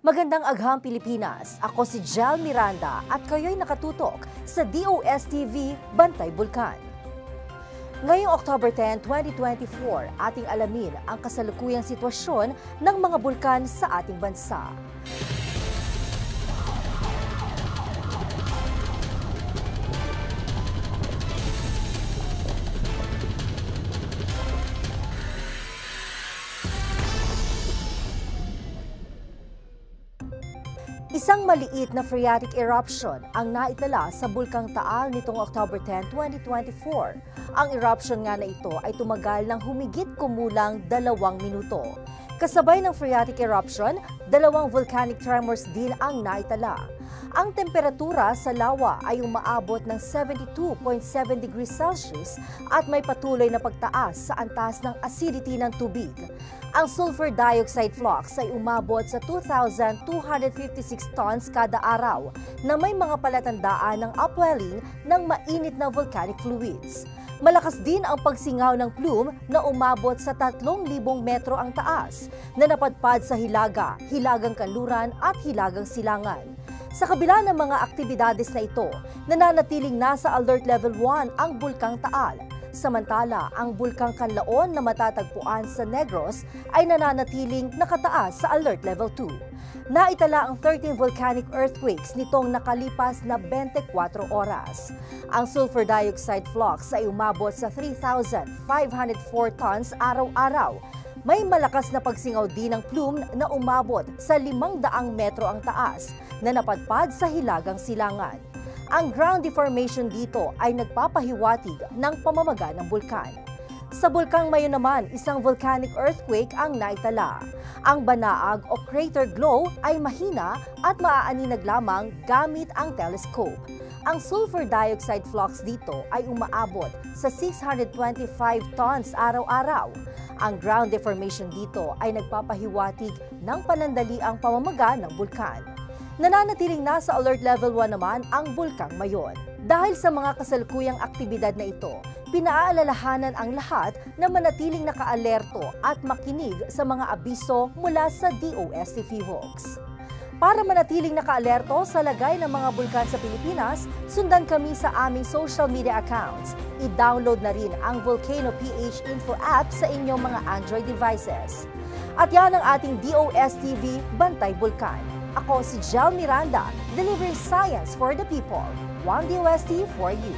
Magandang agham Pilipinas, ako si Jel Miranda at kayo'y nakatutok sa DOSTV Bantay Bulkan. Ngayong October 10, 2024, ating alamin ang kasalukuyang sitwasyon ng mga bulkan sa ating bansa. Isang maliit na phreatic eruption ang naitala sa Bulkang Taal nitong October 10, 2024. Ang eruption nga na ito ay tumagal ng humigit kumulang 2 minuto. Kasabay ng phreatic eruption, 2 volcanic tremors din ang naitala. Ang temperatura sa lawa ay umaabot ng 72.7 degrees Celsius at may patuloy na pagtaas sa antas ng acidity ng tubig. Ang sulfur dioxide flux ay umabot sa 2,256 tons kada araw na may mga palatandaan ng upwelling ng mainit na volcanic fluids. Malakas din ang pagsingaw ng plume na umabot sa 3,000 metro ang taas na napadpad sa Hilaga, Hilagang Kanluran at Hilagang Silangan. Sa kabila ng mga aktibidades na ito, nananatiling nasa Alert Level 1 ang Bulkang Taal. Samantala, ang Bulkang Kanlaon na matatagpuan sa Negros ay nananatiling nakataas sa Alert Level 2. Naitala ang 13 volcanic earthquakes nitong nakalipas na 24 oras. Ang sulfur dioxide flux ay umabot sa 3,504 tons araw-araw. May malakas na pagsingaw din ng plume na umabot sa 500 metro ang taas na napadpad sa Hilagang Silangan. Ang ground deformation dito ay nagpapahiwatig ng pamamaga ng bulkan. Sa Bulkang Mayon naman, isang volcanic earthquake ang naitala. Ang banaag o crater glow ay mahina at maaaninag lamang gamit ang telescope. Ang sulfur dioxide flux dito ay umaabot sa 625 tons araw-araw. Ang ground deformation dito ay nagpapahiwatig ng panandaliang pamamaga ng bulkan. Nananatiling nasa Alert Level 1 naman ang Bulkang Mayon. Dahil sa mga kasalukuyang aktibidad na ito, pinaalalahanan ang lahat na manatiling nakaalerto at makinig sa mga abiso mula sa DOSTV Hawks. Para manatiling nakaalerto sa lagay ng mga bulkan sa Pilipinas, sundan kami sa aming social media accounts. I-download na rin ang Volcano PH Info app sa inyong mga Android devices. At yan ang ating DOSTV Bantay Bulkan. Ako si Jel Miranda, delivering science for the people. One DOST for you.